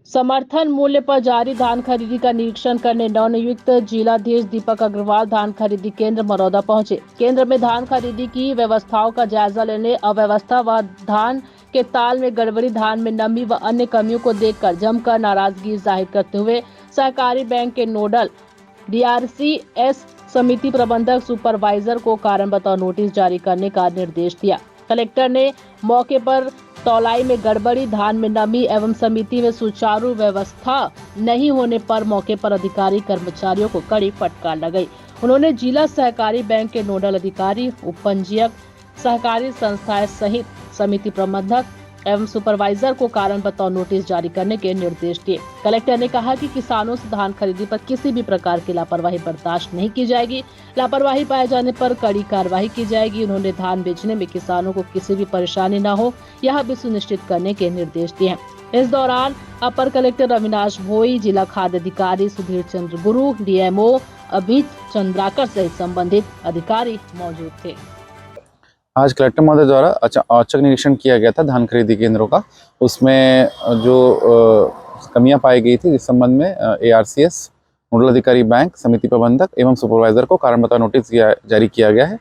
समर्थन मूल्य पर जारी धान खरीदी का निरीक्षण करने नवनियुक्त जिलाधीश दीपक अग्रवाल धान खरीदी केंद्र मरौदा पहुंचे। केंद्र में धान खरीदी की व्यवस्थाओं का जायजा लेने अव्यवस्था व धान के ताल में गड़बड़ी, धान में नमी व अन्य कमियों को देखकर जमकर नाराजगी जाहिर करते हुए सहकारी बैंक के नोडल DRCS समिति प्रबंधक सुपरवाइजर को कारण बताओ नोटिस जारी करने का निर्देश दिया। कलेक्टर ने मौके पर तौलाई में गड़बड़ी, धान में नमी एवं समिति में सुचारू व्यवस्था नहीं होने पर मौके पर अधिकारी कर्मचारियों को कड़ी फटकार लगाई। उन्होंने जिला सहकारी बैंक के नोडल अधिकारी, उप पंजीयक, सहकारी संस्थाएं सहित समिति प्रबंधक एवं सुपरवाइजर को कारण बताओ नोटिस जारी करने के निर्देश दिए। कलेक्टर ने कहा कि किसानों से धान खरीदी पर किसी भी प्रकार की लापरवाही बर्दाश्त नहीं की जाएगी। लापरवाही पाए जाने पर कड़ी कार्रवाई की जाएगी। उन्होंने धान बेचने में किसानों को किसी भी परेशानी न हो, यह भी सुनिश्चित करने के निर्देश दिए हैं। इस दौरान अपर कलेक्टर अविनाश भोई, जिला खाद्य अधिकारी सुधीर चंद्र गुरु, DMO अभित चंद्राकर सहित संबंधित अधिकारी मौजूद थे। आज कलेक्टर महोदय द्वारा औचक निरीक्षण किया गया था धान खरीदी केंद्रों का। उसमें जो कमियां पाई गई थी, इस संबंध में ARCS, नोडल अधिकारी बैंक, समिति प्रबंधक एवं सुपरवाइजर को कारण बताओ नोटिस जारी किया गया है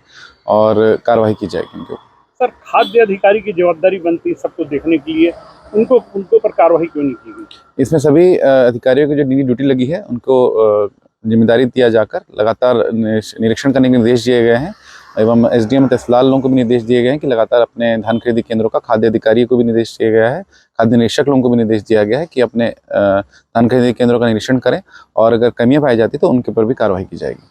और कार्रवाई की जाएगी उनके ऊपर। सर, खाद्य अधिकारी की जवाबदारी बनती है सबको देखने के लिए, उनके ऊपर कार्रवाई क्यों नहीं की गई? इसमें सभी अधिकारियों की जो ड्यूटी लगी है उनको जिम्मेदारी दिया जाकर लगातार निरीक्षण करने के निर्देश दिए गए हैं एवं SDM तहसीलदार लोगों को भी निर्देश दिए गए हैं कि लगातार अपने धान खरीदी केंद्रों का, खाद्य अधिकारी को भी निर्देश दिया गया है, खाद्य निरीक्षक लोगों को भी निर्देश दिया गया है कि अपने धान खरीदी केंद्रों का निरीक्षण करें और अगर कमियां पाई जाती तो उनके ऊपर भी कार्रवाई की जाएगी।